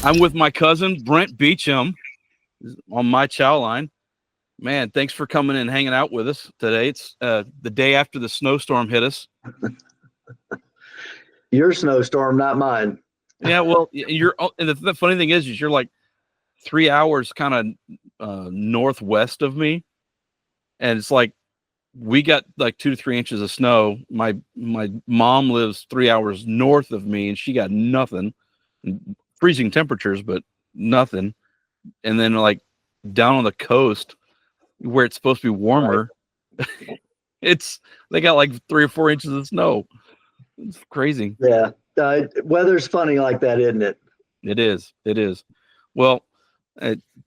I'm with my cousin, Brent Beecham, on my chow line. Man, thanks for coming and hanging out with us today. It's the day after the snowstorm hit us. Your snowstorm, not mine. Yeah, well, and the funny thing is you're like 3 hours kind of northwest of me, and it's like we got like 2 to 3 inches of snow. My mom lives 3 hours north of me, and she got nothing, freezing temperatures, but nothing. And then like down on the coast where it's supposed to be warmer, right. They got like 3 or 4 inches of snow. It's crazy. Yeah, weather's funny like that, isn't it? It is. It is. Well,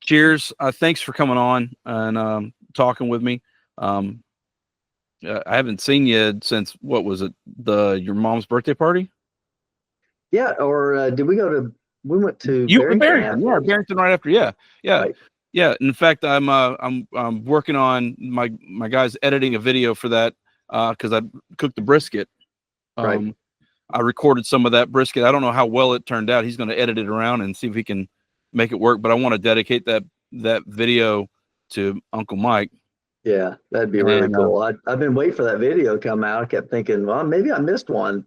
cheers. Thanks for coming on and talking with me. I haven't seen you since, what was it, your mom's birthday party? Yeah, or did we went to Barrington? Yeah, Barrington right after. Yeah. Right. Yeah. In fact, I'm working on my guy's editing a video for that because I cooked the brisket. Right. I recorded some of that brisket. I don't know how well it turned out. He's going to edit it around and see if he can make it work. But I want to dedicate that video to Uncle Mike. Yeah, that'd be really cool. I've been waiting for that video to come out. I kept thinking, well, maybe I missed one.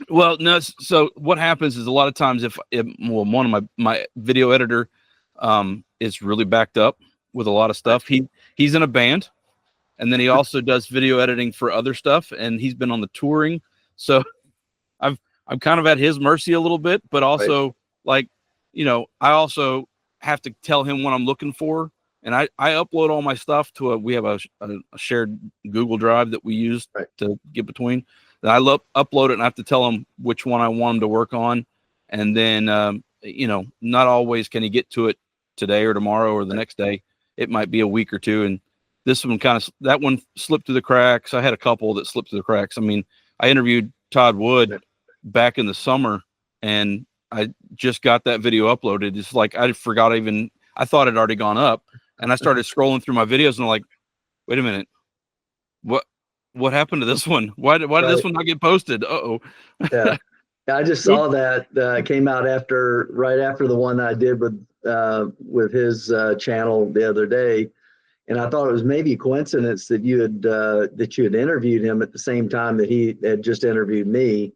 Well, no. So what happens is a lot of times if one of my video editor is really backed up with a lot of stuff. He's in a band, and then he also does video editing for other stuff, and he's been on the touring. So I'm kind of at his mercy a little bit, but also I also have to tell him what I'm looking for. And I upload all my stuff to we have a shared Google Drive that we use to get between. Then I upload it, and I have to tell him which one I want him to work on. And then, not always can he get to it today or tomorrow or the next day. It might be a week or two. And this one that one slipped through the cracks. I had a couple that slipped through the cracks. I mean, I interviewed Todd Wood back in the summer, and I just got that video uploaded. It's like I thought it had already gone up. And I started scrolling through my videos, and I'm like, wait a minute, what happened to this one? Why did this one not get posted? Uh-oh. Yeah, I just saw that came out right after the one I did with his channel the other day, and I thought it was maybe a coincidence that you had interviewed him at the same time that he had just interviewed me,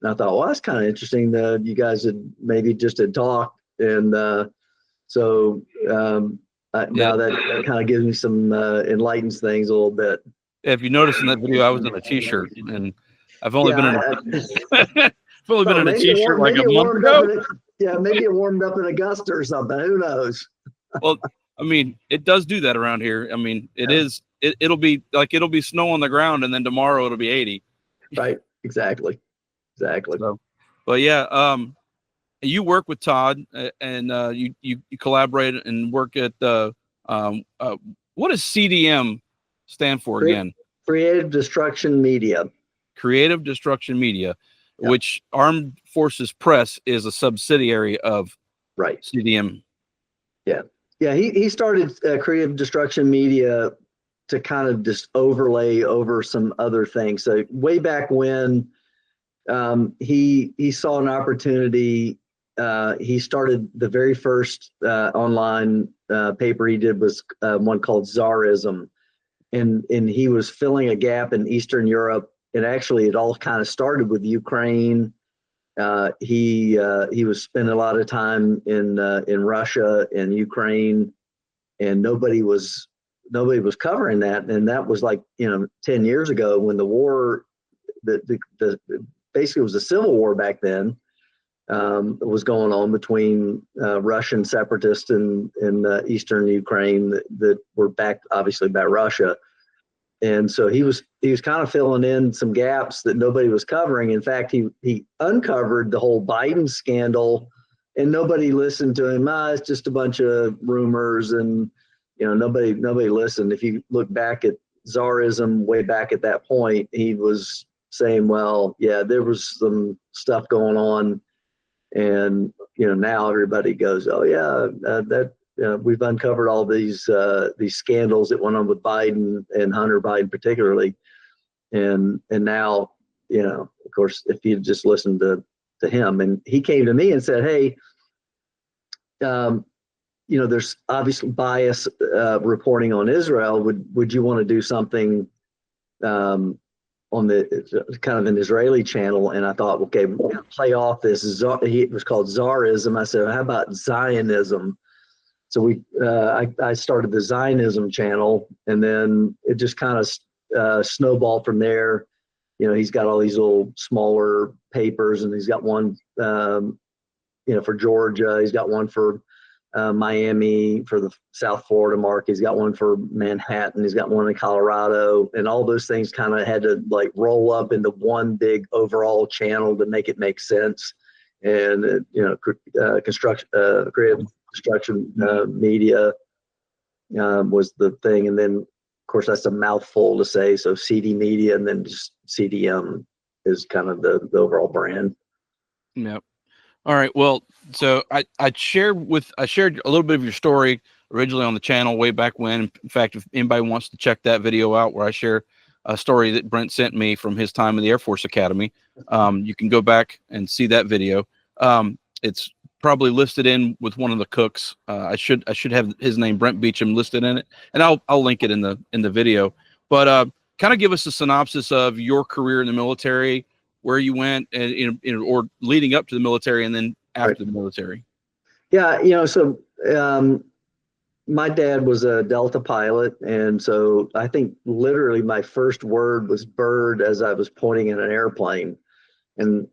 and I thought, well, that's kind of interesting that you guys had maybe just had talked, and now that kind of gives me some enlightens things a little bit. If you notice in that video, I was in a t-shirt, and I've only been in a t-shirt like a month ago. Maybe it warmed up in Augusta or something. Who knows? Well, I mean, it does do that around here. I mean, it'll be snow on the ground, and then tomorrow it'll be 80. Right. Exactly. So, but yeah, you work with Todd, and you collaborate and work at what does CDM stand for again? Creative Destruction Media. Creative Destruction Media, which Armed Forces Press is a subsidiary of CDM. Yeah. He started Creative Destruction Media to kind of just overlay over some other things. So way back when he saw an opportunity. He started the very first online paper he did was one called Tsarism, and he was filling a gap in Eastern Europe. And actually, it all kind of started with Ukraine. He was spending a lot of time in Russia and Ukraine, and nobody was covering that. And that was like 10 years ago when the war, basically it was a civil war back then. Was going on between Russian separatists in eastern Ukraine that were backed obviously by Russia, and so he was kind of filling in some gaps that nobody was covering. In fact, he uncovered the whole Biden scandal, and nobody listened to him. It's just a bunch of rumors, and nobody listened. If you look back at Tsarism way back at that point, he was saying, well, yeah, there was some stuff going on. And now everybody goes, oh yeah, we've uncovered all these scandals that went on with Biden and Hunter Biden particularly, and now of course if you just listened to him, and he came to me and said, hey, there's obviously bias reporting on Israel. Would you want to do something on the kind of an Israeli channel? And I thought, okay, we're going to play off this. It was called Tsarism. I said, how about Zionism? So I started the Zionism channel, and then it just kind of snowballed from there. He's got all these little smaller papers, and he's got one, for Georgia. He's got one for Miami, for the South Florida market. He's got one for Manhattan. He's got one in Colorado, and all those things kind of had to like roll up into one big overall channel to make it make sense. And creative construction media was the thing, and then of course that's a mouthful to say. So CD Media, and then just CDM is kind of the overall brand. Yep. All right. Well, so I shared a little bit of your story originally on the channel way back when. In fact, if anybody wants to check that video out where I share a story that Brent sent me from his time in the Air Force Academy, you can go back and see that video. It's probably listed in with one of the cooks. I should have his name, Brent Beecham, listed in it, and I'll link it in the video. But kind of give us a synopsis of your career in the military, where you went, and or leading up to the military, and then after the military. Yeah, so my dad was a Delta pilot, and so I think literally my first word was bird as I was pointing at an airplane, and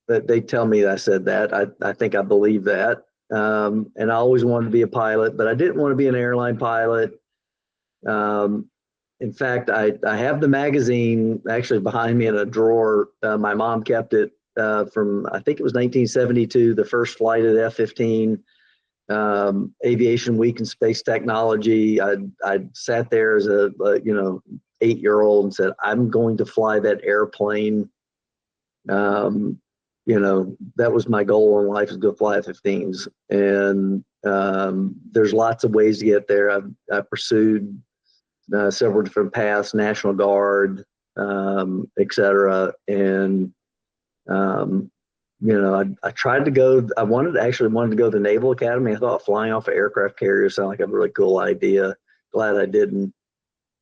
they tell me I said that. I think I believe that, and I always wanted to be a pilot, but I didn't want to be an airline pilot. In fact, I have the magazine actually behind me in a drawer. My mom kept it from, I think it was 1972, the first flight of the F-15, Aviation Week in Space Technology. I sat there as a 8-year-old and said, I'm going to fly that airplane. That was my goal in life, is to fly F-15s. And there's lots of ways to get there. I pursued several different paths, National Guard, et cetera. And, I tried to go, I wanted to go to the Naval Academy. I thought flying off an aircraft carrier sounded like a really cool idea. Glad I didn't.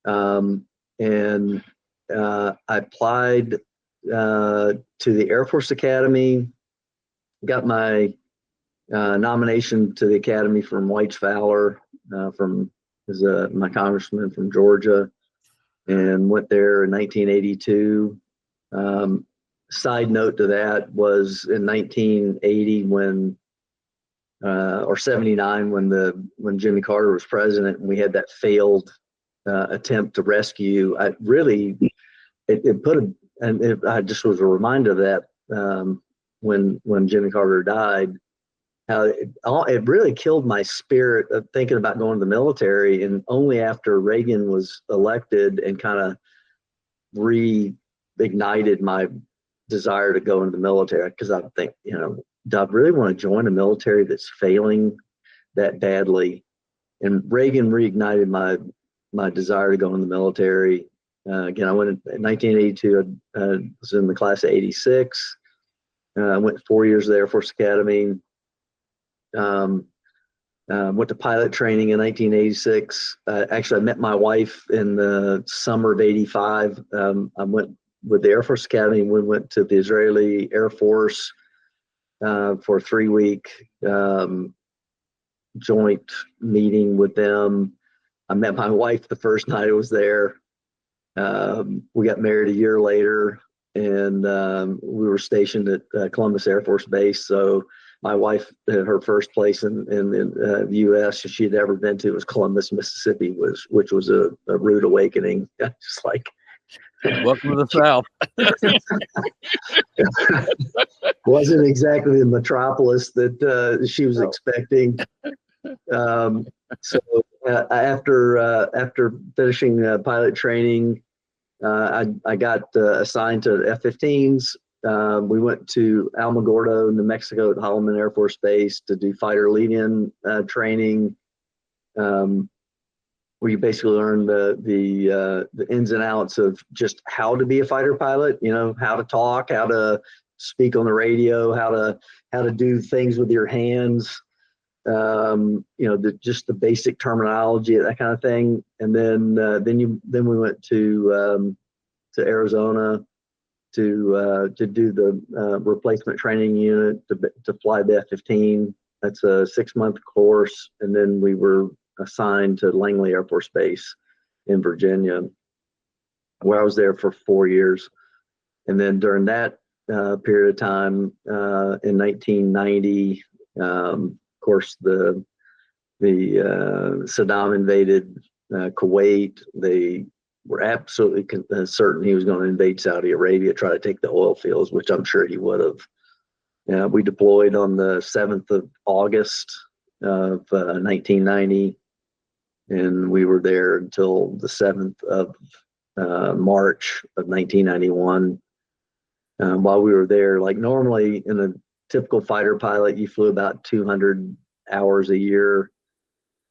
And I applied to the Air Force Academy, got my nomination to the Academy from White's Fowler, my congressman from Georgia, and went there in 1982. Side note to that was in 1980 or 79 when Jimmy Carter was president, and we had that failed attempt to rescue. I just was a reminder of that when Jimmy Carter died, how it really killed my spirit of thinking about going to the military. And only after Reagan was elected and kind of reignited my desire to go into the military, because I think, do I really want to join a military that's failing that badly? And Reagan reignited my desire to go in the military. Again, I went in 1982. I was in the class of 86. I went 4 years to the Air Force Academy. Went to pilot training in 1986. Actually, I met my wife in the summer of 85. I went with the Air Force Academy. We went to the Israeli Air Force for a 3-week joint meeting with them. I met my wife the first night I was there. We got married a year later, and we were stationed at Columbus Air Force Base. So my wife, her first place in the U.S. she had ever been to was Columbus, Mississippi, which was a rude awakening. Just like, welcome to the South. Wasn't exactly the metropolis that she was expecting. So after finishing pilot training, I got assigned to F-15s. We went to Alamogordo, New Mexico, at Holloman Air Force Base to do fighter lead-in training, where you basically learn the ins and outs of just how to be a fighter pilot. How to talk, how to speak on the radio, how to do things with your hands. just the basic terminology, that kind of thing. And then we went to Arizona to do the replacement training unit to fly the F-15. That's a 6-month course, and then we were assigned to Langley Air Force Base in Virginia, where I was there for 4 years. And then during that period of time, in 1990, of course, the Saddam invaded Kuwait. They were absolutely certain he was going to invade Saudi Arabia, try to take the oil fields, which I'm sure he would have. We deployed on the 7th of August of 1990, and we were there until the 7th of March of 1991. While we were there, like normally in a typical fighter pilot, you flew about 200 hours a year.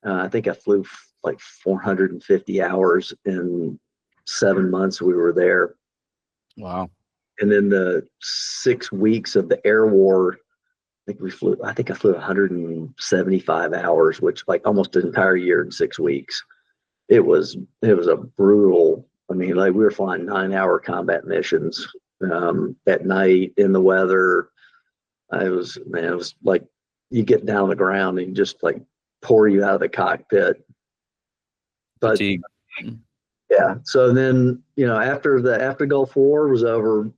I think I flew like 450 hours in 7 months we were there. Wow. And then the 6 weeks of the air war, I think I flew 175 hours, which like almost an entire year in 6 weeks. It was a brutal, I mean, like we were flying 9-hour combat missions at night in the weather. It was like you get down on the ground and just like pour you out of the cockpit. But Fatigue. yeah, so then after Gulf War was over,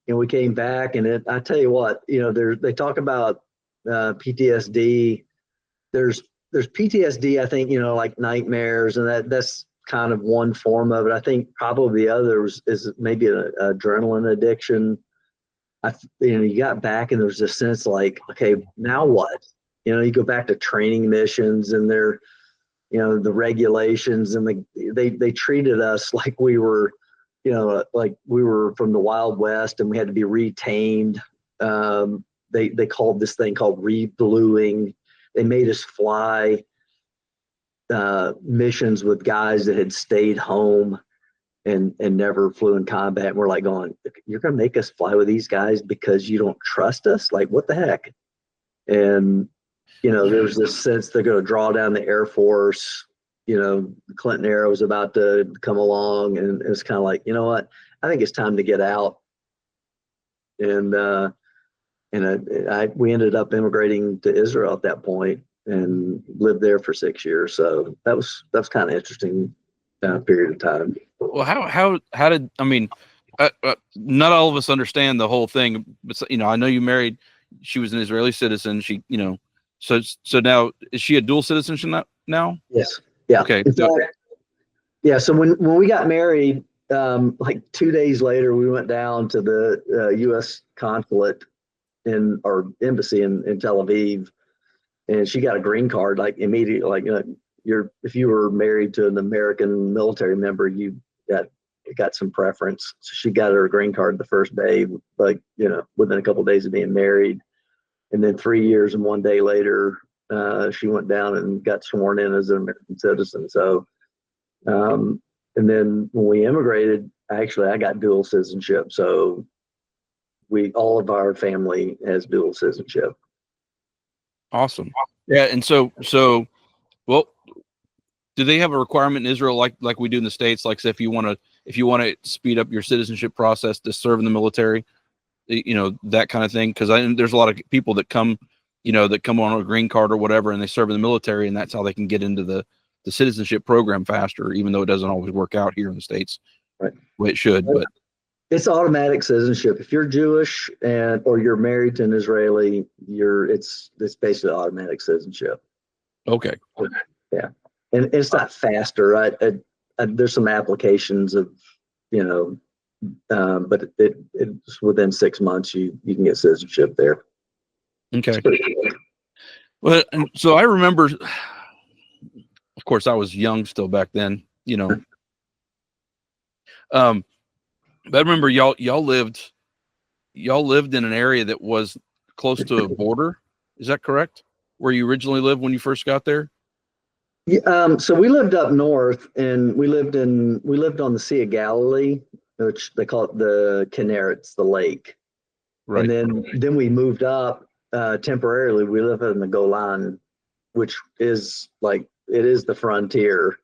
we came back, and I tell you what, they talk about PTSD. There's PTSD, I think, like nightmares, and that's kind of one form of it. I think probably the other is maybe an adrenaline addiction. You got back and there's this sense like, okay, now what? You go back to training missions, and they're, the regulations, and they treated us like we were, like we were from the Wild West and we had to be retamed. They called this thing called rebluing. They made us fly missions with guys that had stayed home and never flew in combat. And we're like going, you're going to make us fly with these guys because you don't trust us? Like, what the heck? And, there's this sense they're going to draw down the Air Force. The Clinton era was about to come along, and it's kind of like, you know what? I think it's time to get out. And we ended up immigrating to Israel at that point and lived there for 6 years. So that was kind of interesting period of time. Well, how did, I mean, not all of us understand the whole thing, but I know you married, she was an Israeli citizen. She, so now is she a dual citizenship now? Yes. Yeah. Okay. Yeah. So when we got married, like 2 days later, we went down to the U.S. consulate or embassy in Tel Aviv, and she got a green card like immediately. Like if you were married to an American military member, you got some preference. So she got her green card the first day, like within a couple of days of being married, and then 3 years and 1 day later, she went down and got sworn in as an American citizen. So, and then when we immigrated, I got dual citizenship. So all of our family has dual citizenship. Awesome. Yeah. And so, well, do they have a requirement in Israel like we do in the States? Like, say, if you want to speed up your citizenship process to serve in the military, that kind of thing. Because there's a lot of people that come on a green card or whatever, and they serve in the military, and that's how they can get into the citizenship program faster, even though it doesn't always work out here in the States. Right. Well, it should, but it's automatic citizenship. If you're Jewish or you're married to an Israeli, it's basically automatic citizenship. Okay. Yeah. And it's not faster, right? There's some applications of, but it's within 6 months you can get citizenship there. Okay. Well, and so I remember, of course, I was young still back then, but I remember y'all lived in an area that was close to a border. Is that correct? Where you originally lived when you first got there? Yeah, so we lived up north, and we lived on the Sea of Galilee, which they call it the Kinneret, the lake. Right. And then we moved up temporarily, we live in the Golan, which is like, it is the frontier.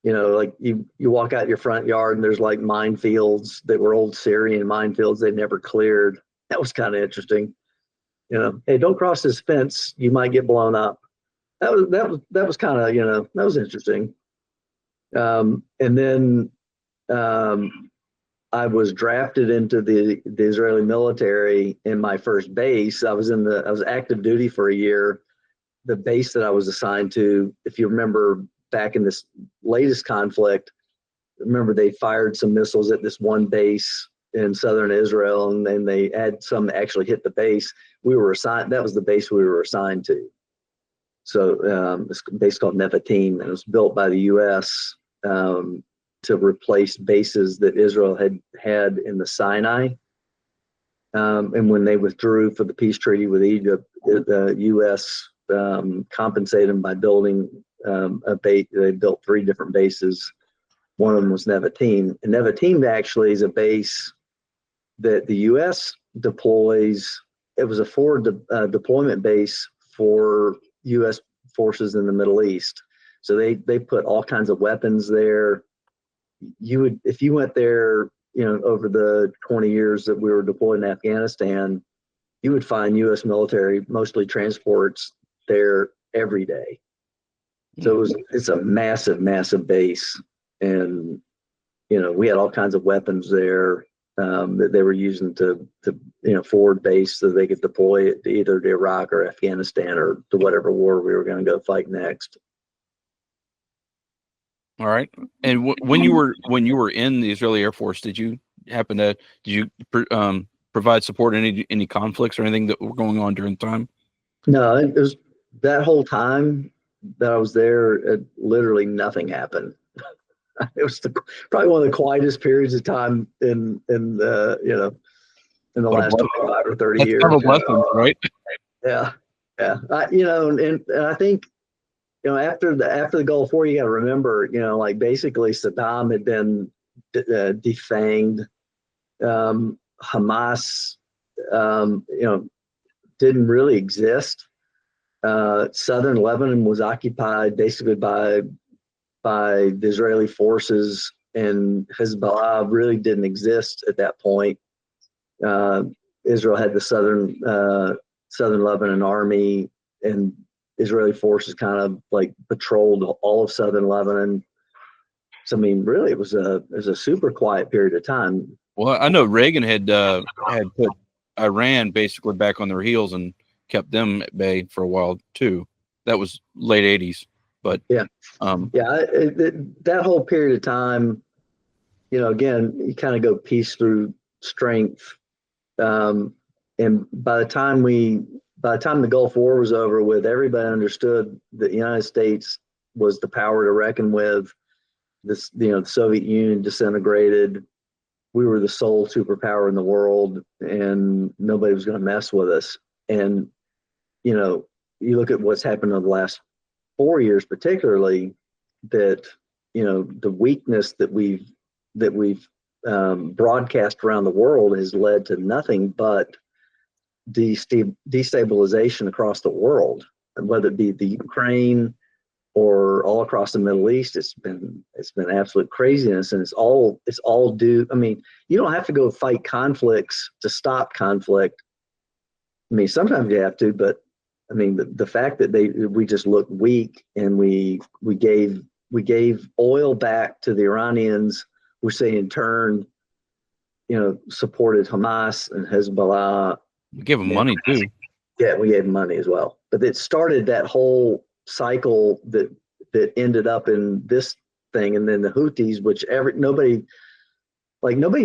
You know, like you walk out your front yard and there's like minefields that were old Syrian minefields they never cleared. That was kind of interesting. You know, hey, don't cross this fence, you might get blown up. That was kind of, you know, that was interesting. And then I was drafted into the Israeli military in my first base. I was active duty for a year. The base that I was assigned to, if you remember back in this latest conflict, remember they fired some missiles at this one base in southern Israel, and then they had some actually hit the base. We were assigned, that was the base we were assigned to. So it's a base called Nevatim, and it was built by the U.S. To replace bases that Israel had in the Sinai. And when they withdrew for the peace treaty with Egypt, the U.S. compensated them by building a base. They built 3 different bases. One of them was Nevatim. And Nevatim actually is a base that the U.S. deploys. It was a forward deployment base for U.S. forces in the Middle East. So they put all kinds of weapons there. If you went there, you know, over the 20 years that we were deployed in Afghanistan, you would find U.S. military, mostly transports, there every day. So it's a massive, massive base, and you know, we had all kinds of weapons there that they were using to you know, forward base so they could deploy it to either to Iraq or Afghanistan or to whatever war we were going to go fight next. All right. And when you were in the Israeli Air Force, did you provide support in any conflicts or anything that were going on during the time? No, it was that whole time that I was there, literally nothing happened. It was probably one of the quietest periods of time in the, you know, in the last 25 or 30 years. That's kind of a blessing, right? Yeah, yeah. You know, and I think, you know, after the Gulf War, you got to remember, you know, like basically Saddam had been defanged. Hamas, you know, didn't really exist. Southern Lebanon was occupied basically by the Israeli forces, and Hezbollah really didn't exist at that point. Israel had the Southern Lebanon army, and Israeli forces kind of like patrolled all of southern Lebanon. So I mean, really, it was a super quiet period of time. Well, I know Reagan had put Iran basically back on their heels and kept them at bay for a while too. That was late 80s, but yeah, that whole period of time, you know, again, you kind of go peace through strength, and by the time the Gulf War was over with, everybody understood that the United States was the power to reckon with. This, you know, the Soviet Union disintegrated. We were the sole superpower in the world, and nobody was going to mess with us. And, you know, you look at what's happened in the last 4 years, particularly, that, you know, the weakness that we've broadcast around the world has led to nothing but destabilization across the world, and whether it be the Ukraine or all across the Middle East, it's been absolute craziness, and it's all due. I mean, you don't have to go fight conflicts to stop conflict. I mean, sometimes you have to, but I mean, the fact that we just look weak, and we gave oil back to the Iranians, which they in turn, you know, supported Hamas and Hezbollah. We gave them money too. Yeah, we gave them money as well. But it started that whole cycle that ended up in this thing, and then the Houthis, which nobody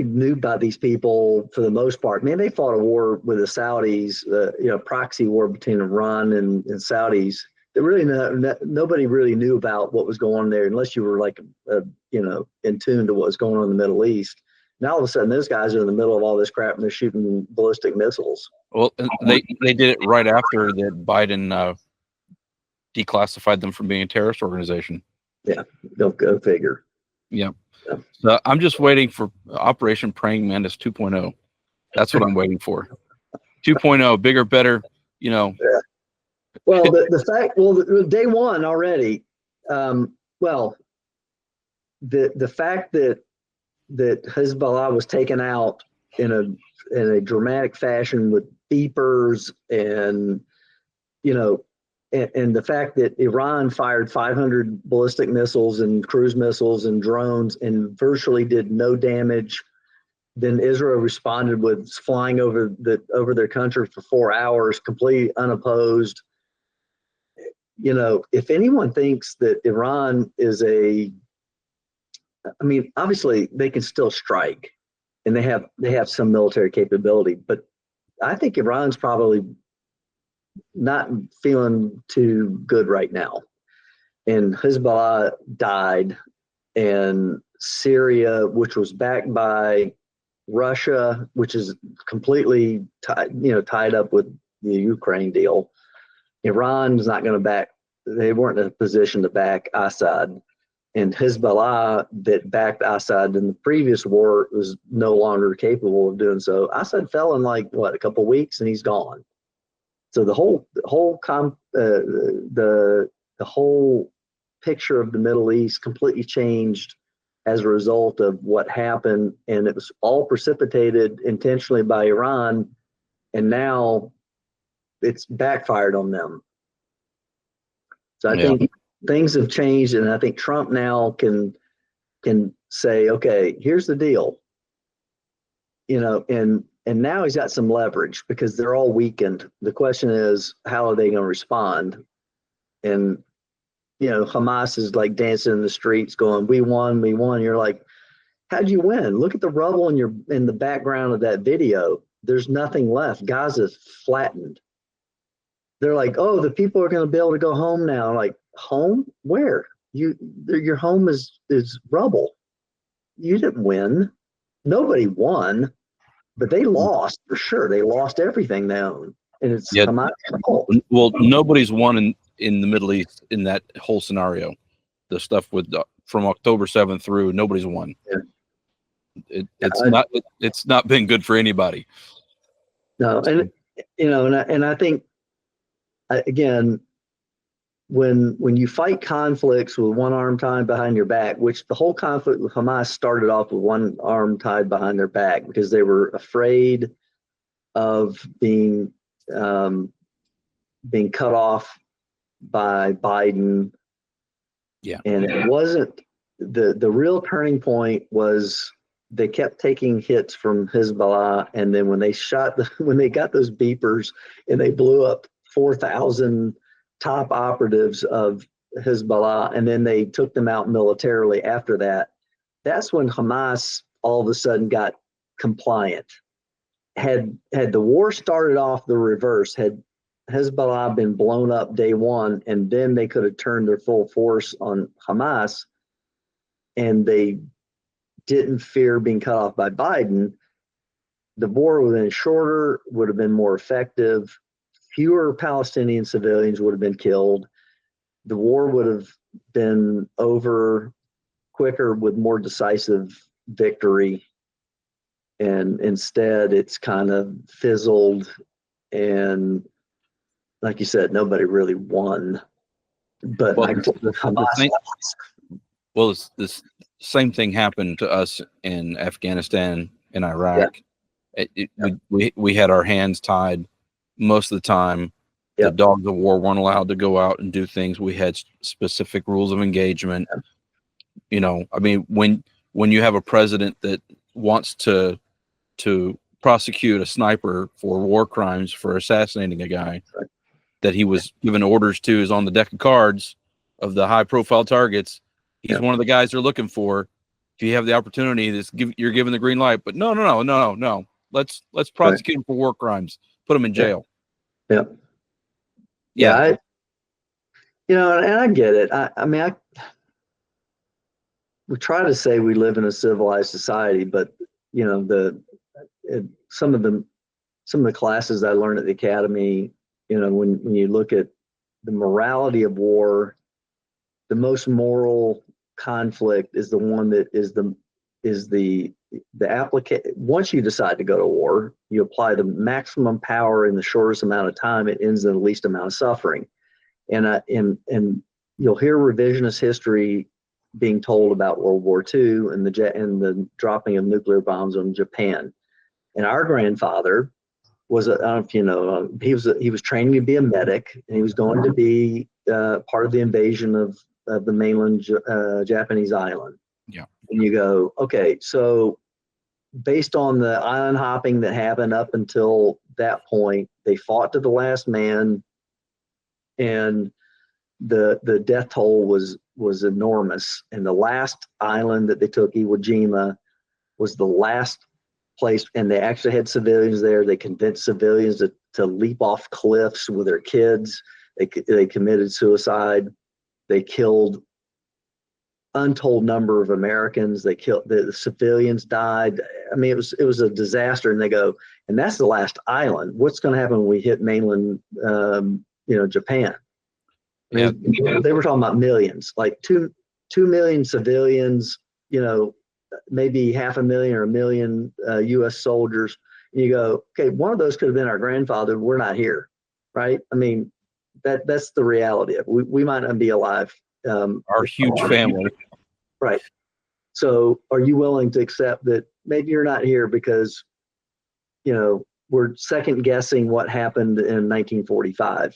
knew about these people for the most part. Man, they fought a war with the Saudis, you know, proxy war between Iran and Saudis. That really nobody really knew about what was going on there, unless you were like, you know, in tune to what was going on in the Middle East. Now all of a sudden, those guys are in the middle of all this crap, and they're shooting ballistic missiles. Well, they did it right after that Biden declassified them from being a terrorist organization. Yeah, go figure. Yeah. So I'm just waiting for Operation Praying Mantis 2.0. That's what I'm waiting for. 2.0, bigger, better, You know. Yeah. Well, the fact, day one already. Well, the fact that Hezbollah was taken out in a dramatic fashion with beepers and and the fact that Iran fired 500 ballistic missiles and cruise missiles and drones and virtually did no damage. Then Israel responded with flying over their country for 4 hours, completely unopposed. If anyone thinks that Iran is obviously they can still strike, and they have some military capability, but I think Iran's probably not feeling too good right now. And Hezbollah died, and Syria, which was backed by Russia, which is completely tied up with the Ukraine deal. Iran's not going to back. They weren't in a position to back Assad, and Hezbollah that backed Assad in the previous war was no longer capable of doing so. Assad fell in a couple of weeks, and he's gone. So the whole picture of the Middle East completely changed as a result of what happened, and it was all precipitated intentionally by Iran, and now it's backfired on them. So I think things have changed, and I think Trump now can say, okay, here's the deal, and now he's got some leverage because they're all weakened. The question is, how are they going to respond? And Hamas is like dancing in the streets, going, "We won, we won." You're like, how'd you win? Look at the rubble in the background of that video. There's nothing left. Gaza's flattened. They're like, oh, the people are going to be able to go home now. Like, home? Where? Your home is rubble. You didn't win. Nobody won, but they lost for sure. They lost everything they own, and it's Hamas. Well, nobody's won in the Middle East in that whole scenario. The stuff with from October 7th through, nobody's won. Yeah. It's not been good for anybody. No, and I think again, when you fight conflicts with one arm tied behind your back, which the whole conflict with Hamas started off with one arm tied behind their back because they were afraid of being cut off by Biden. Yeah. And it wasn't the real turning point was they kept taking hits from Hezbollah, and then when they got those beepers and they blew up 4,000 top operatives of Hezbollah, and then they took them out militarily after that, that's when Hamas all of a sudden got compliant. Had the war started off the reverse, had Hezbollah been blown up day one, and then they could have turned their full force on Hamas, and they didn't fear being cut off by Biden, the war would have been shorter, would have been more effective. Fewer Palestinian civilians would have been killed. The war would have been over quicker with more decisive victory. And instead, it's kind of fizzled. And like you said, nobody really won. But this same thing happened to us in Afghanistan and Iraq. Yeah. We had our hands tied most of the time. Yep. The dogs of war weren't allowed to go out and do things. We had specific rules of engagement. Yep. When you have a president that wants to prosecute a sniper for war crimes for assassinating a guy that he was given orders to is on the deck of cards of the high profile targets. He's one of the guys they're looking for. If you have the opportunity, you're given the green light. But no. Let's prosecute him for war crimes. Put him in jail. Yeah. And I get it. We try to say we live in a civilized society, but some of the classes I learned at the academy, when you look at the morality of war, the most moral conflict is the one that is the once you decide to go to war, you apply the maximum power in the shortest amount of time. It ends in the least amount of suffering. And you'll hear revisionist history being told about World War II and the dropping of nuclear bombs on Japan. And our grandfather was I don't know if you know, he was training to be a medic, and he was going to be part of the invasion of the mainland Japanese island. Yeah. And you go, okay, so based on the island hopping that happened up until that point, they fought to the last man, and the death toll was enormous. And the last island that they took, Iwo Jima, was the last place, and they actually had civilians there. They convinced civilians to leap off cliffs with their kids. They committed suicide. They killed untold number of Americans. They killed the civilians died. I mean, it was a disaster. And they go, and that's the last island. What's going to happen when we hit mainland, Japan? I mean, they were talking about millions, like 2 million civilians, maybe 500,000 or 1 million U.S. soldiers. And you go, okay, one of those could have been our grandfather. We're not here, right? I mean, that's the reality of it. We might not be alive. Our huge family. Right. So are you willing to accept that maybe you're not here because, we're second guessing what happened in 1945?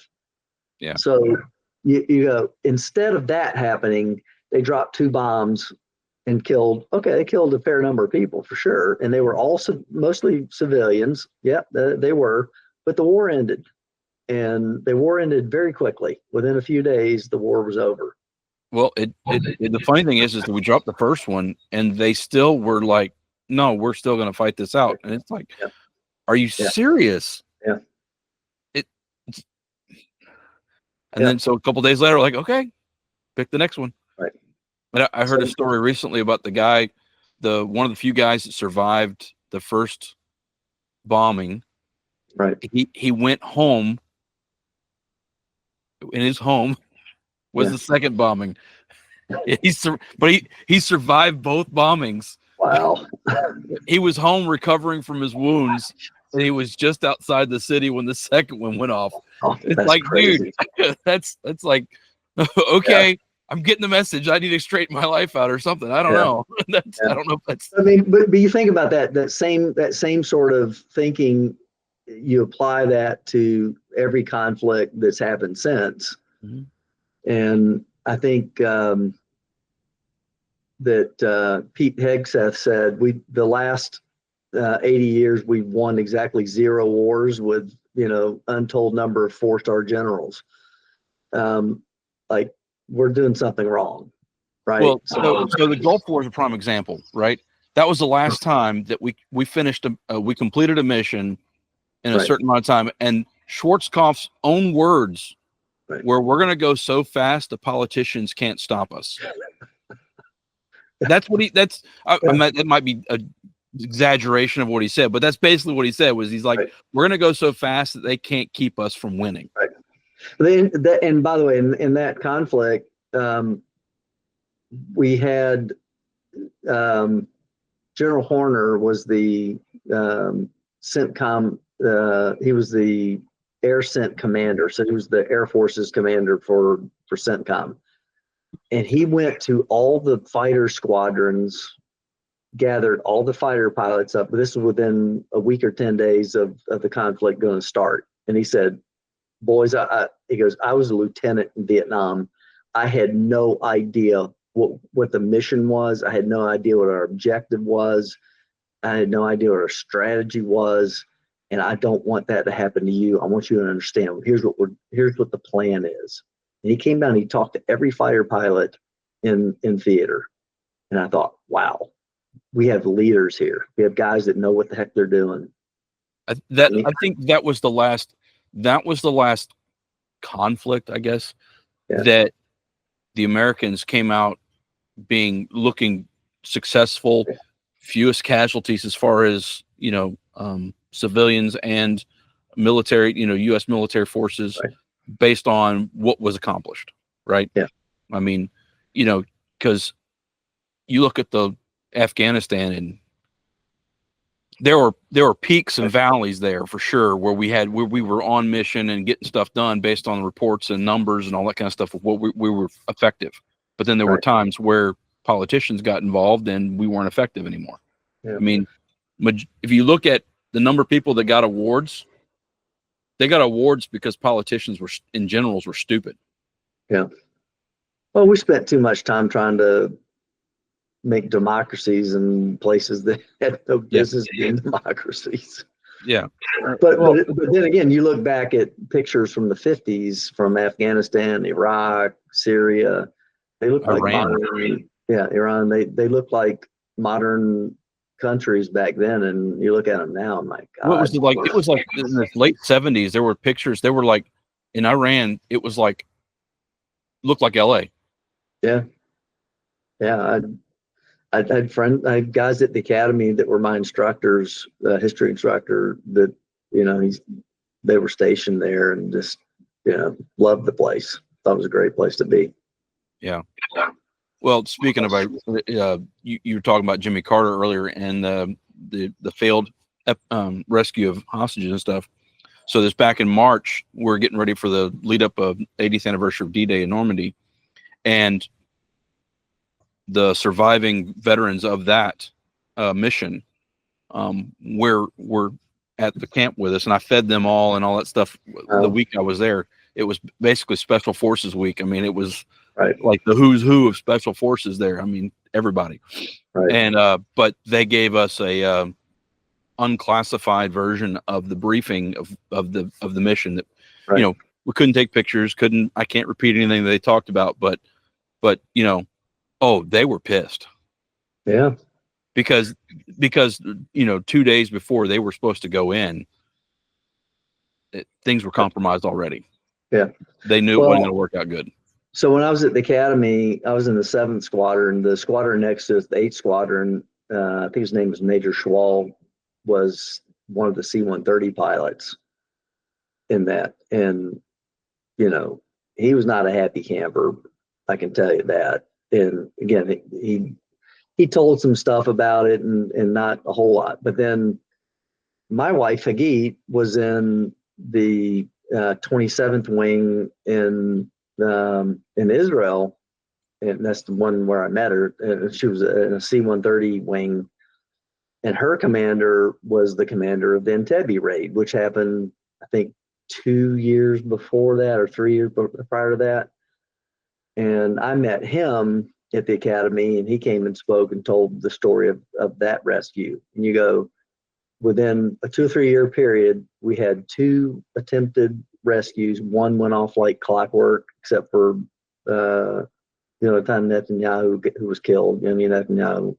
Yeah. So you go, instead of that happening, they dropped 2 bombs and they killed a fair number of people for sure. And they were also mostly civilians. Yeah, they were, but the war ended, and the war ended very quickly. Within a few days, the war was over. Well, the funny thing is that we dropped the first one, and they still were like, no, we're still going to fight this out. And it's like, are you serious? Yeah. And then so a couple days later, like, okay, pick the next one. Right. But I heard a story recently about the guy, one of the few guys that survived the first bombing. Right. He went home. In his home was the second bombing. He survived both bombings. Wow. He was home recovering from his wounds, and he was just outside the city when the second one went off. Oh, it's like, crazy. Dude, that's like, okay, I'm getting the message. I need to straighten my life out or something. I don't know. I don't know if that's. I mean, but you think about that same sort of thinking. You apply that to every conflict that's happened since, and I think that Pete Hegseth said the last 80 years we've won exactly 0 wars with untold number of 4-star generals. Like, we're doing something wrong, right? Well, so the Gulf War is a prime example, right? That was the last time that we finished we completed a mission in a certain amount of time, and Schwarzkopf's own words where we're going to go so fast the politicians can't stop us. That's what that might be a exaggeration of what he said, but that's basically what he said. Was he's like, we're going to go so fast that they can't keep us from winning. Right. And by the way, in that conflict, we had General Horner was the CENTCOM. He was the Air Cent commander, so he was the Air Force's commander for CENTCOM, and he went to all the fighter squadrons, gathered all the fighter pilots up. This was within a week or 10 days of the conflict going to start, and he said, "Boys, he goes, I was a lieutenant in Vietnam. I had no idea what the mission was. I had no idea what our objective was. I had no idea what our strategy was. And I don't want that to happen to you. I want you to understand. Here's what the plan is." And he came down. And he talked to every fighter pilot in theater, and I thought, wow, we have leaders here. We have guys that know what the heck they're doing. I think that was the last conflict, I guess, that the Americans came out looking successful, fewest casualties as far as civilians and military, U.S. military forces, based on what was accomplished, right? Yeah. I mean, because you look at the Afghanistan, and there were peaks and valleys there for sure, where we were on mission and getting stuff done based on reports and numbers and all that kind of stuff of what we were effective. But then there were times where politicians got involved and we weren't effective anymore. Yeah. I mean, if you look at the number of people that got awards, they got awards because politicians in general were stupid. Yeah. Well, we spent too much time trying to make democracies in places that had no business being democracies. Yeah. But then again, you look back at pictures from the 50s from Afghanistan, Iraq, Syria, they look like modern, Iran. They look like modern countries back then, and you look at them now, my God. What was it like? It was like in the late 70s, there were pictures, they were like in Iran, it was like looked like LA. Yeah. Yeah. I had guys at the academy that were my instructors, history instructor, that, they were stationed there and just, loved the place. Thought it was a great place to be. Yeah. Well, speaking about, you were talking about Jimmy Carter earlier and the failed rescue of hostages and stuff. So this back in March, we're getting ready for the lead up of 80th anniversary of D-Day in Normandy, and the surviving veterans of that mission were at the camp with us, and I fed them all and all that stuff the week I was there. It was basically Special Forces Week. I mean, it was like the who's who of Special Forces there. I mean, everybody. Right. And but they gave us a unclassified version of the briefing of the mission that we couldn't take pictures, I can't repeat anything they talked about, but they were pissed. Yeah. Because 2 days before they were supposed to go in, things were compromised already. Yeah. They knew it wasn't going to work out good. So when I was at the academy, I was in the 7th Squadron. The squadron next to us, the 8th Squadron, I think his name was Major Schwall, was one of the C-130 pilots in that. And, he was not a happy camper, I can tell you that. And again, he told some stuff about it and not a whole lot. But then my wife, Hagit, was in the 27th Wing in Israel, and that's the one where I met her. And she was in a C-130 wing, and her commander was the commander of the Entebbe raid, which happened, I think, 2 years before that or 3 years prior to that. And I met him at the academy, and he came and spoke and told the story of that rescue. And you go, within a 2 or 3 year period, we had 2 attempted rescues. One went off like clockwork, except for the time Netanyahu, who was killed, Netanyahu.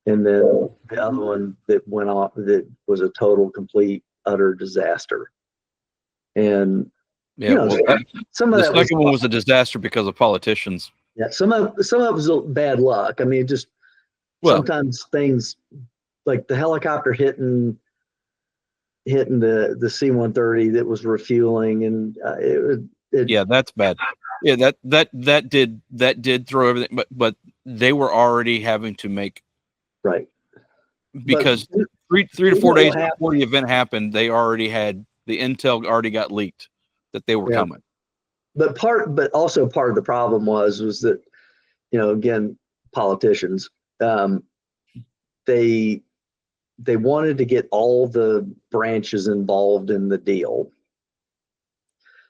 And then the other one that went off, that was a total, complete, utter disaster. And some of the second one was a disaster because of politicians. Yeah, some of it was bad luck. I mean, sometimes things like the helicopter hitting the C-130 that was refueling, and that's bad. Yeah, that did throw everything, but they were already having to make because three to 4 days before the event happened, they already had the intel already got leaked that they were coming. But also part of the problem was that, again, politicians, they wanted to get all the branches involved in the deal.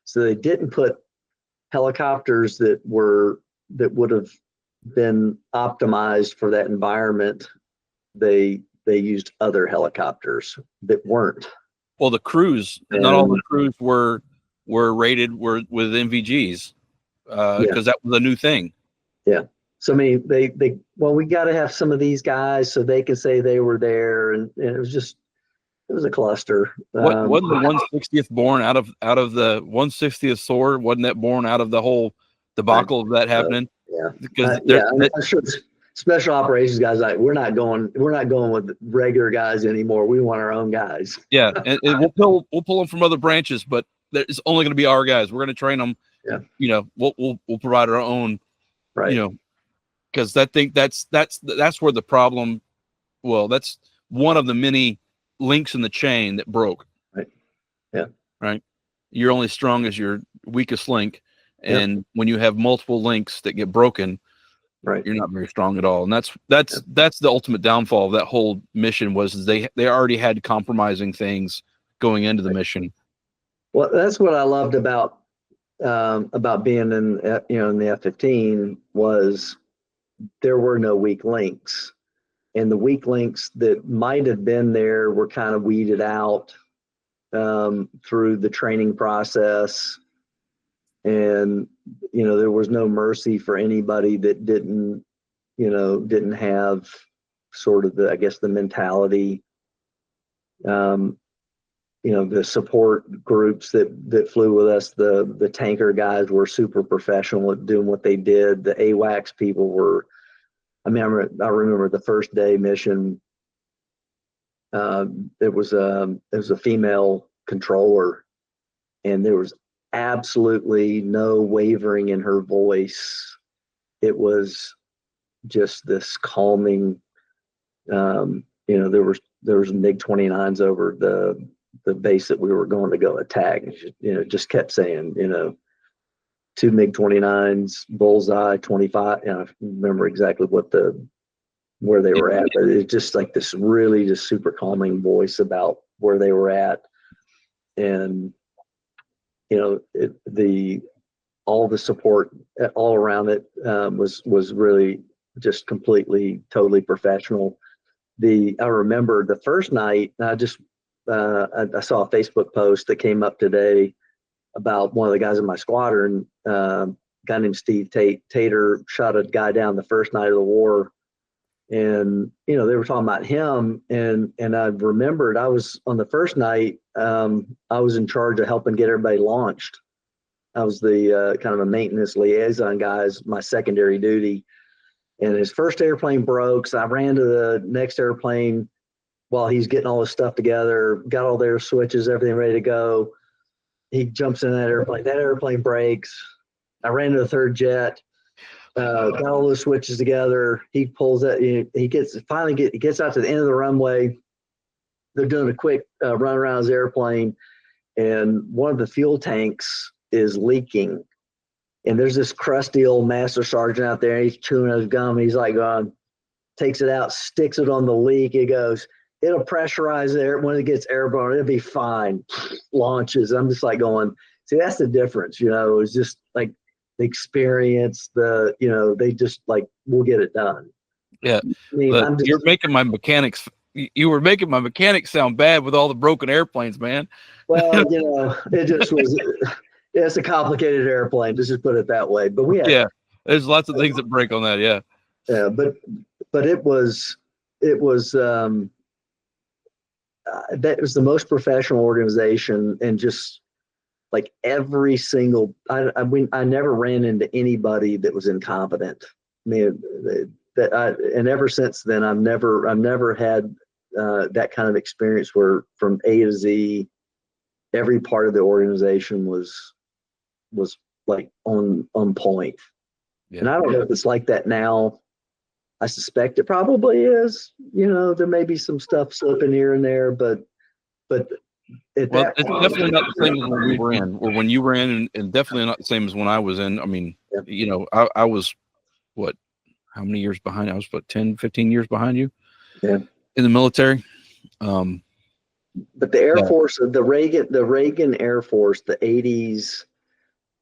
So they didn't put helicopters that would have been optimized for that environment. They used other helicopters that weren't. Well, the crews, not all the crews were rated with NVGs because that was a new thing. Yeah. So I mean, we got to have some of these guys so they can say they were there, and it was a cluster. Wasn't the 160th born out of the 160th SOAR? Wasn't that born out of the whole debacle of that happening? Because I'm sure special operations guys we're not going with regular guys anymore. We want our own guys. Yeah, and we'll pull them from other branches, but it's only going to be our guys. We're going to train them. Yeah. We'll provide our own. Right. Because I think that's where the problem. Well, that's one of the many links in the chain that broke. Right. Yeah. Right. You're only strong as your weakest link. And when you have multiple links that get broken, right, you're not very strong at all. And that's the ultimate downfall of that whole mission was they already had compromising things going into the mission. Well, that's what I loved about being in in the F-15 was there were no weak links, and the weak links that might have been there were kind of weeded out through the training process. And, there was no mercy for anybody that didn't have sort of the mentality, the support groups that flew with us, the tanker guys were super professional at doing what they did. The AWACS people were, I remember the first day mission, it was a female controller, and there was absolutely no wavering in her voice. It was just this calming. There was MiG-29s over the base that we were going to go attack. Just kept saying, 2 MiG-29s, bullseye, 25. I remember exactly where they were at, but it's just like this really just super calming voice about where they were at. And all the support all around it was really just completely, totally professional. I remember the first night, I saw a Facebook post that came up today about one of the guys in my squadron, a guy named Steve Tater shot a guy down the first night of the war. And, they were talking about him. And I remembered I was on the first night, I was in charge of helping get everybody launched. I was the kind of a maintenance liaison guy, as my secondary duty. And his first airplane broke. So I ran to the next airplane while he's getting all his stuff together, got all their switches, everything ready to go. He jumps in that airplane. That airplane breaks. I ran to the third jet. Got all those switches together. He pulls that. He gets out to the end of the runway. They're doing a quick run around his airplane, and one of the fuel tanks is leaking. And there's this crusty old master sergeant out there. And he's chewing his gum. He's like, takes it out, sticks it on the leak. He goes, "It'll pressurize there when it gets airborne. It'll be fine." Launches. I'm just like going, see, that's the difference. It's just like the experience, they just like, we'll get it done. Yeah. You're making my mechanics. You were making my mechanics sound bad with all the broken airplanes, man. Well, it just was. It's a complicated airplane. Let's just put it that way. But there's lots of things that break on that. Yeah. Yeah, but it was that was the most professional organization, and just like every single. I never ran into anybody that was incompetent. And ever since then, I've never had that kind of experience where from A to Z, every part of the organization was like on point. Yeah. And I don't know if it's like that now. I suspect it probably is. There may be some stuff slipping here and there, but it's definitely not the same as when we were in, or when you were in, and definitely not the same as when I was in. I mean, I was what? How many years behind? I was 10, 15 years behind you. Yeah. In the military. But the Air Force, the Reagan Air Force, the 80s,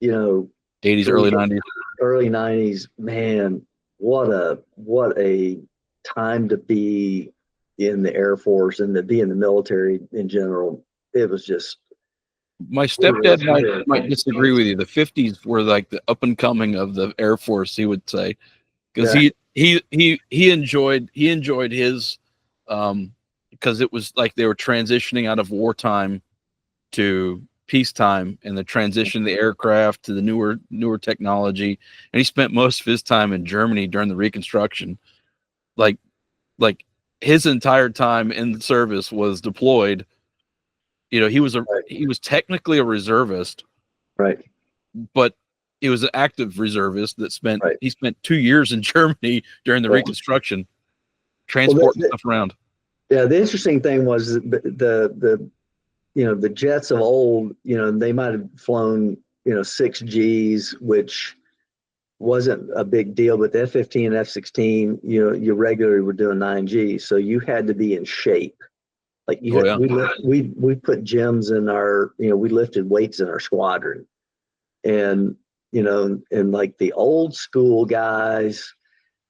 80s, early 90s, man, what a time to be in the Air Force and to be in the military in general. It was just. My stepdad might disagree with you. The 50s were like the up and coming of the Air Force, he would say, because he enjoyed his, because it was like they were transitioning out of wartime to peacetime, and the transition of the aircraft to the newer technology. And he spent most of his time in Germany during the Reconstruction. Like his entire time in the service was deployed. He was technically a reservist, right? But he was an active reservist that he spent 2 years in Germany during the Reconstruction, transporting stuff around. Yeah, the interesting thing was the the jets of old, they might have flown 6 Gs, which wasn't a big deal, but the F-15 and F-16, you regularly were doing 9 Gs, so you had to be in shape. Like Oh yeah. we put gyms in our, we lifted weights in our squadron, and and like the old school guys,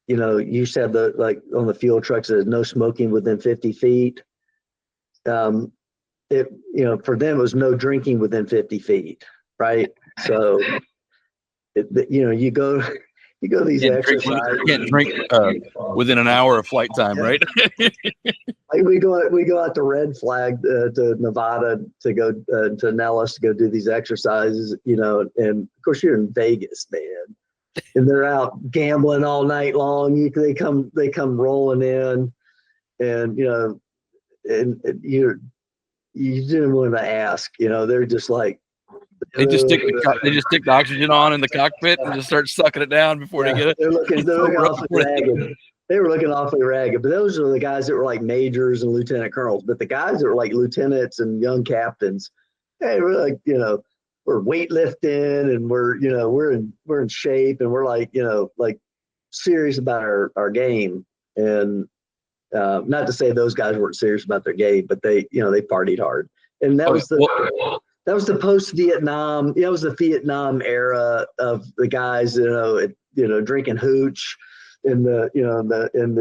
you used to have the, like on the fuel trucks, there's no smoking within 50 feet. Um, it for them it was no drinking within 50 feet, right? So you go to these exercises. Can't drink within an hour of flight time, right? Like we go out to Red Flag, to Nevada, to go to Nellis to go do these exercises, and of course you're in Vegas, man, and they're out gambling all night long. They come rolling in, and and you didn't want to ask, they're just like, They just stick the oxygen on in the cockpit and just start sucking it down before they get it. They're looking awfully ragged. They were looking awfully ragged, but those are the guys that were like majors and lieutenant colonels. But the guys that were like lieutenants and young captains, hey, we're like, we're weightlifting, and we're in shape, and we're like, like serious about our game. And not to say those guys weren't serious about their game, but they partied hard. And that was the post-Vietnam. It was the Vietnam era of the guys, drinking hooch in the in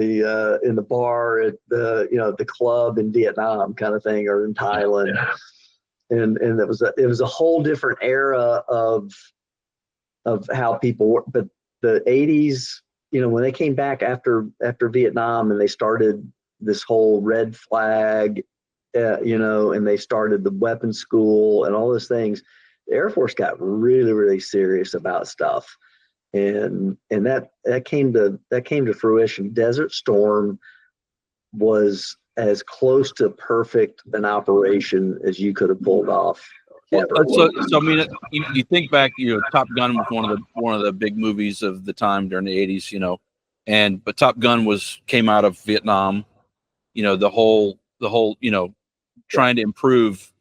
the bar at the club in Vietnam, kind of thing, or in Thailand. Yeah. And it was a whole different era of how people were. But the 80s, when they came back after Vietnam, and they started this whole Red Flag, and they started the weapons school and all those things, the Air Force got really, really serious about stuff. And that came to fruition. Desert Storm was as close to perfect an operation as you could have pulled off. So I mean, you think back, Top Gun was one of the big movies of the time during the 80s, but Top Gun came out of Vietnam, the whole trying to improve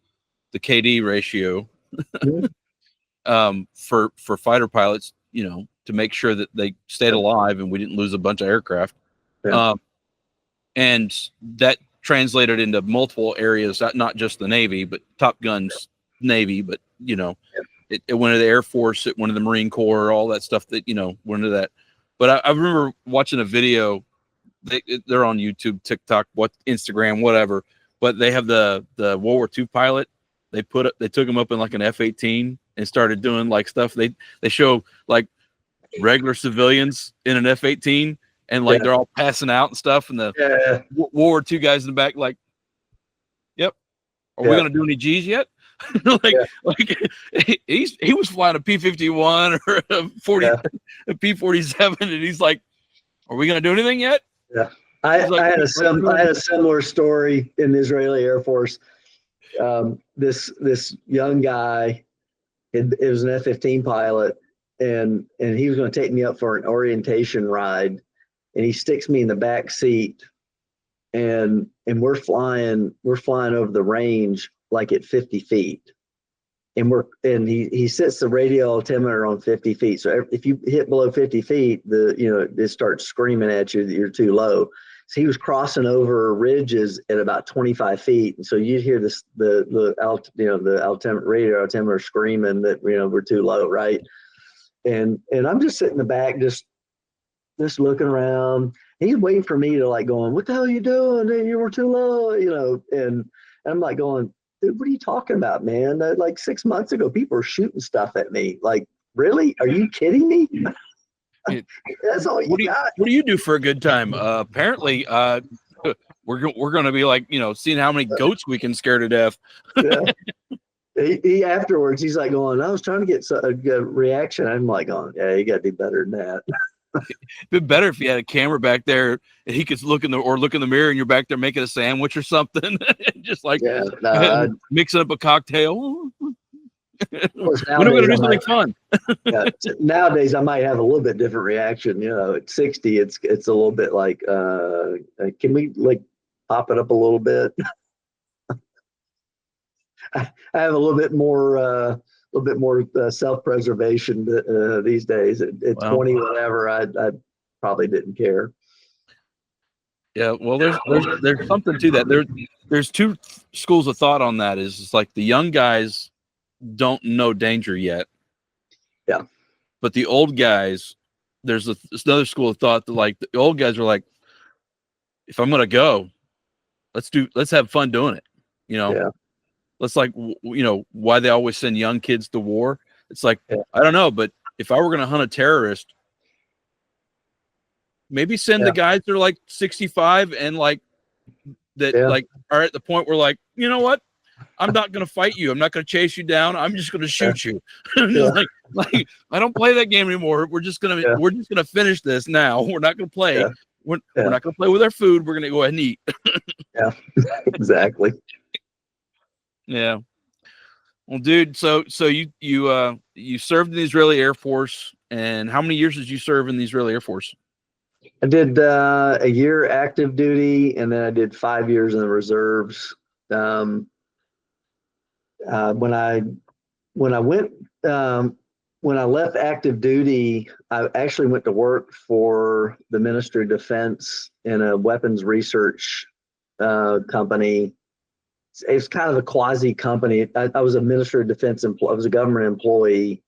the KD ratio for fighter pilots, to make sure that they stayed alive and we didn't lose a bunch of aircraft. Yeah. And that translated into multiple areas, not just the Navy, but Top Gun's Navy, but it went to the Air Force, it went to the Marine Corps, all that stuff that went into that. But I remember watching a video. They're on YouTube, TikTok, Instagram, whatever. But they have the World War II pilot. They took him up in like an F-18 and started doing like stuff. They show like regular civilians in an F-18, and like they're all passing out and stuff, and the World War II guys in the back like, "Yep, are we gonna do any G's yet?" He was flying a P-51 or a P-47, and he's like, "Are we gonna do anything yet?" Yeah, I had a similar story in the Israeli Air Force. This young guy, it was an F-15 pilot, and he was going to take me up for an orientation ride, and he sticks me in the back seat, and we're flying over the range like at 50 feet, and he sets the radio altimeter on 50 feet. So if you hit below 50 feet, it starts screaming at you that you're too low. So he was crossing over ridges at about 25 feet, and so you'd hear the radio altimeter screaming that we're too low, right? And I'm just sitting in the back, just looking around. He's waiting for me to like going, "What the hell are you doing? You were too low," and I'm like going, "Dude, what are you talking about, man? Like 6 months ago, people were shooting stuff at me. Like, really? Are you kidding me?" That's all you got. What do you do for a good time? Apparently, we're going to be like, seeing how many goats we can scare to death. Yeah. He afterwards, he's like going, "I was trying to get a good reaction." I'm like going, "Yeah, you got to do better than that." It'd be better if you had a camera back there and he could look in the mirror and you're back there making a sandwich or something, just like mixing up a cocktail. We're going to do something fun. Nowadays, I might have a little bit different reaction. At 60, it's a little bit like, can we like pop it up a little bit. I have a little bit more self-preservation these days. At Well, 20, whatever, I probably didn't care. yeah. Well, there's something to that. There's two schools of thought on that. Is it's like the young guys don't know danger yet. Yeah. But the old guys, there's another school of thought that like the old guys are like, if I'm gonna go, let's have fun doing it. You know, Yeah. let's like why they always send young kids to war. It's like Yeah. I don't know, but if I were gonna hunt a terrorist, maybe send the guys that are like 65 and like that like are at the point where like, you know what? I'm not going to fight you. I'm not going to chase you down. I'm just going to shoot you. Just like I don't play that game anymore. We're just going to finish this now. We're not going to play. We're not going to play with our food. We're going to go ahead and eat. Yeah, exactly. Yeah. Well, dude, so you served in the Israeli Air Force, and how many years did you serve in the Israeli Air Force? I did a year active duty, and then I did 5 years in the reserves. When I left active duty, I actually went to work for the Ministry of Defense in a weapons research company. It's kind of a quasi company. I was a Ministry of Defense employee. I was a government employee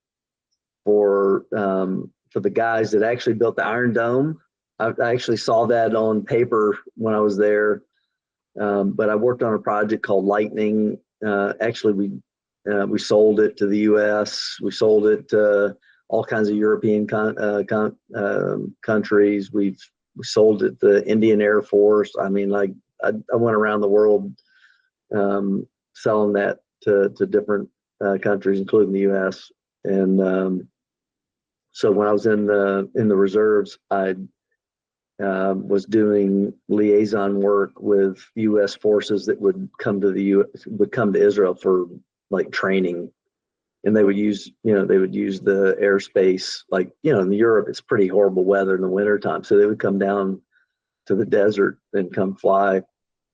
for the guys that actually built the Iron Dome. I actually saw that on paper when I was there, but I worked on a project called Lightning. Actually, we sold it to the U.S. We sold it to all kinds of European countries. We sold it to the Indian Air Force. I mean, like I went around the world selling that to different countries, including the U.S. And so when I was in the reserves, I was doing liaison work with U.S. forces that would come to Israel for like training, and they would use the airspace. Like, in Europe, it's pretty horrible weather in the wintertime, so they would come down to the desert and come fly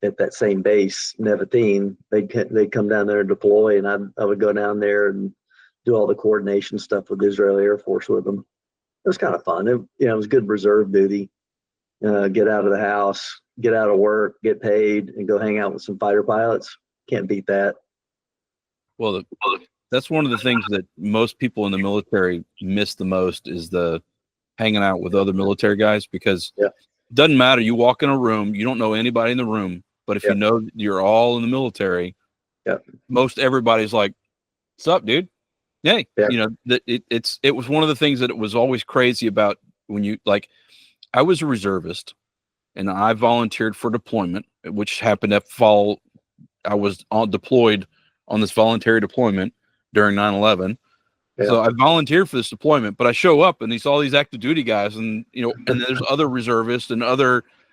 at that same base, Nevatim. They'd come down there and deploy, and I would go down there and do all the coordination stuff with the Israeli Air Force with them. It was kind of fun. It was good reserve duty. Get out of the house, get out of work, get paid, and go hang out with some fighter pilots. Can't beat that. Well, that's one of the things that most people in the military miss the most is the hanging out with other military guys, because it doesn't matter. You walk in a room, you don't know anybody in the room, but if you know you're all in the military, most everybody's like, "What's up, dude? Hey," it was one of the things that it was always crazy about when you like. I was a reservist, and I volunteered for deployment, which happened to fall. I was deployed on this voluntary deployment during 9/11. So I volunteered for this deployment, but I show up and all these active duty guys, and and there's other reservists and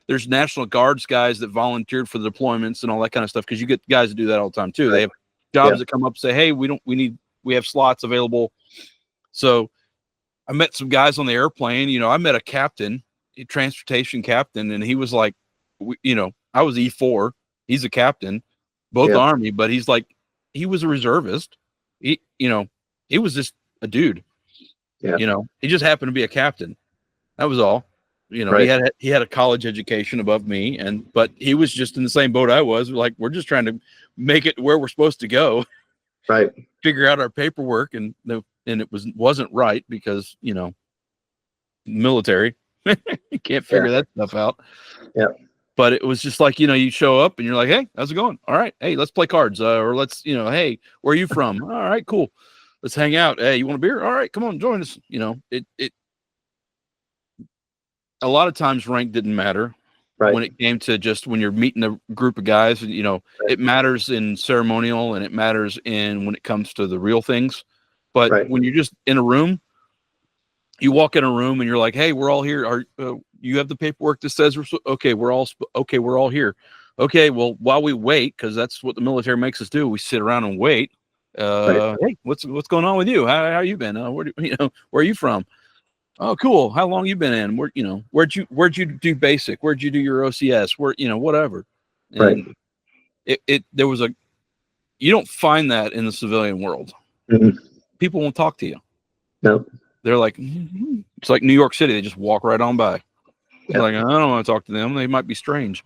there's National Guards guys that volunteered for the deployments and all that kind of stuff, because you get guys that do that all the time too. Right. They have jobs that come up, say, "Hey, we have slots available." So I met some guys on the airplane. I met a captain, a transportation captain, and he was like, I was E4, he's a captain, both Army, but he's like, he was a reservist. He was just a dude. He just happened to be a captain. That was all. Right. He had a college education above me, but he was just in the same boat I was. Like, we're just trying to make it where we're supposed to go. Right. Figure out our paperwork, and it wasn't right because military. You can't figure that stuff out. Yeah. But it was just like, you show up and you're like, "Hey, how's it going? All right. Hey, let's play cards. Or let's, hey, where are you from? All right, cool. Let's hang out. Hey, you want a beer? All right, come on, join us." It a lot of times rank didn't matter. Right. When it came to just when you're meeting a group of guys, it matters in ceremonial, and it matters when it comes to the real things. But when you're just in a room, you walk in a room and you're like, "Hey, we're all here. You have the paperwork that says we're all here." Okay, well, while we wait, because that's what the military makes us do, we sit around and wait. Hey, what's going on with you? How you been? Where are you from? Oh, cool. How long you been in? Where'd you do basic? Where'd you do your OCS? Whatever. And there was you don't find that in the civilian world. Mhm. People won't talk to you. No. They're like, it's like New York City. They just walk right on by. They're like, I don't want to talk to them. They might be strange.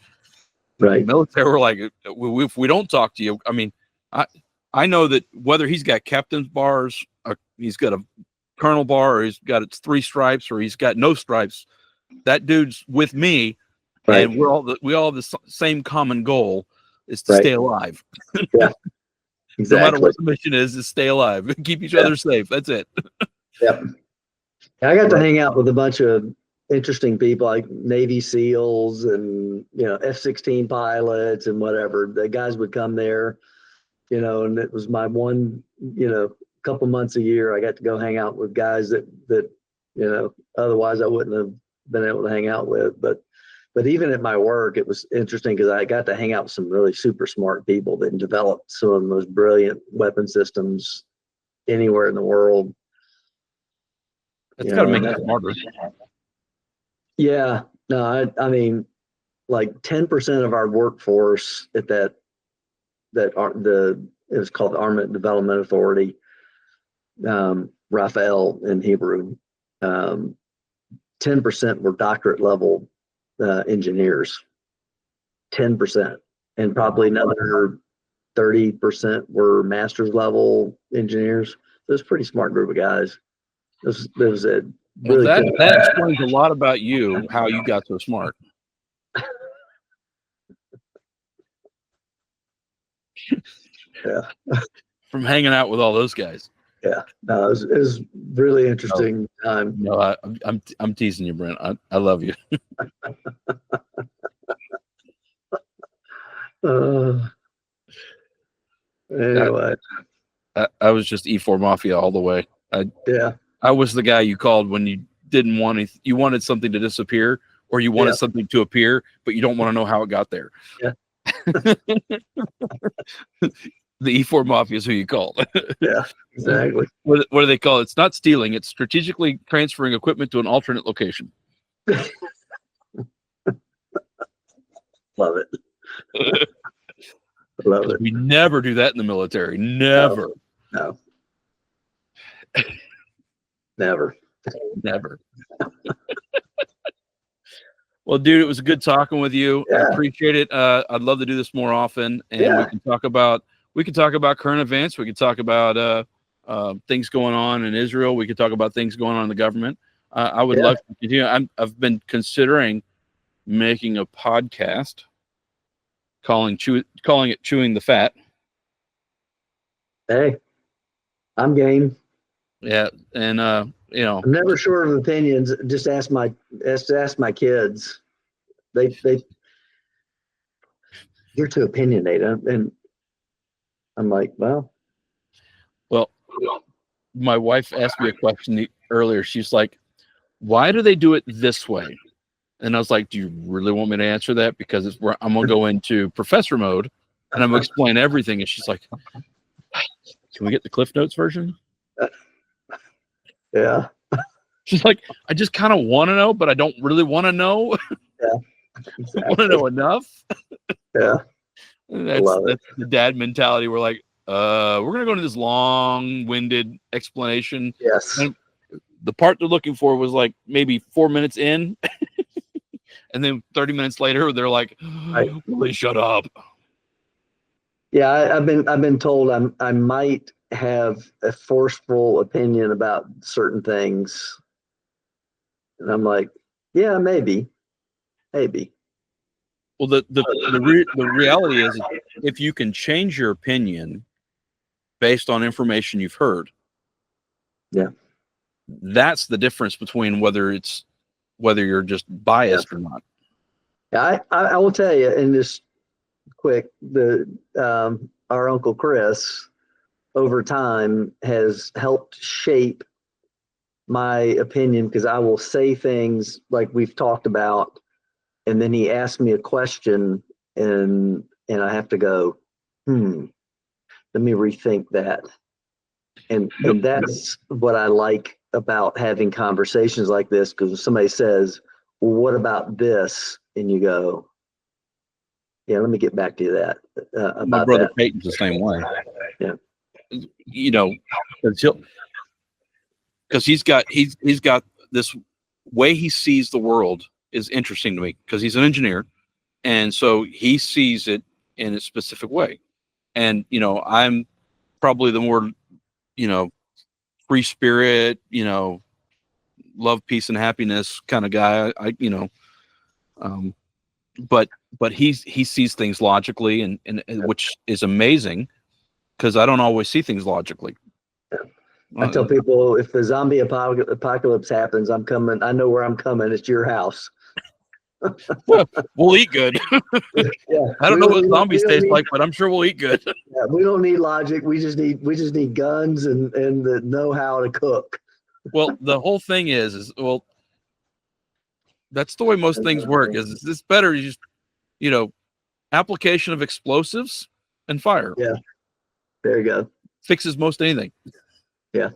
Right. Military were like, if we don't talk to you, I mean, I know that whether he's got captain's bars, or he's got a colonel bar, or he's got its 3 stripes, or he's got no stripes, that dude's with me, Right. and we all have the same common goal is to Right. stay alive. Yeah. Exactly. No matter what the mission is stay alive, keep each other safe. That's it. Yep. I got to hang out with a bunch of interesting people like Navy SEALs and, F-16 pilots and whatever. The guys would come there, and it was my one, couple months a year I got to go hang out with guys that otherwise I wouldn't have been able to hang out with. But even at my work, it was interesting because I got to hang out with some really super smart people that developed some of the most brilliant weapon systems anywhere in the world. It's got to make it smarter. Yeah. No, I mean, like 10% of our workforce at it was called the Armament Development Authority, Raphael in Hebrew. 10% were doctorate level engineers. 10%, and probably another 30% were master's level engineers. So it's a pretty smart group of guys. It was a really that cool. explains a lot about you, how you got so smart. Yeah. From hanging out with all those guys. Yeah. No, it was really interesting time. No, I'm teasing you, Brent. I love you. Anyway. I was just E4 Mafia all the way. I was the guy you called when you didn't want you wanted something to disappear, or you wanted something to appear, but you don't want to know how it got there. Yeah. The E4 Mafia is who you called. Yeah, exactly. What do they call it? It's not stealing. It's strategically transferring equipment to an alternate location. Love it. Love it. We never do that in the military. Never. No. Never. Never. Well, dude, it was good talking with you. Yeah. I appreciate it. I'd love to do this more often, and we can talk about current events. We could talk about things going on in Israel. We could talk about things going on in the government. I would love to continue. I've been considering making a podcast, calling it Chewing the Fat. Hey, I'm game. Yeah, and I'm never short of opinions. Just ask my kids. They you're too opinionated, and I'm like, well, my wife asked me a question earlier. She's like, "Why do they do it this way?" And I was like, "Do you really want me to answer that? Because I'm gonna go into professor mode, and I'm gonna explain everything." And she's like, "Can we get the Cliff Notes version?" Yeah. She's like, "I just kind of want to know, but I don't really want to know." Yeah. Exactly. I want to know enough. Yeah. That's the dad mentality. We're like, we're gonna go into this long-winded explanation. Yes. And the part they're looking for was like maybe 4 minutes in, and then 30 minutes later, they're like, "Please shut up." Yeah, I've been told I might have a forceful opinion about certain things, and I'm like, yeah, maybe. Well, the reality is, if you can change your opinion based on information you've heard, that's the difference between whether you're just biased or not. Yeah, I will tell you, and just quick, our Uncle Chris over time has helped shape my opinion, because I will say things like we've talked about, and then he asks me a question, and I have to go, let me rethink that. And that's what I like about having conversations like this, because if somebody says, well, what about this? And you go, Yeah, let me get back to that about My brother that. Peyton's the same way. Yeah. You know, because he's got this way he sees the world is interesting to me because he's an engineer, and so he sees it in a specific way. And I'm probably the more free spirit, love, peace, and happiness kind of guy. Um, but he sees things logically, and which is amazing because I don't always see things logically. I tell people if the zombie apocalypse happens, I'm coming. I know where I'm coming. It's your house. Well, we'll eat good. Yeah, I don't know what zombies taste like, but I'm sure we'll eat good. Yeah, we don't need logic. We just need guns and the know-how to cook. Well, the whole thing is well, that's the way most things work. Is it's better you just application of explosives and fire. Yeah, there you go. Fixes most anything. Yeah.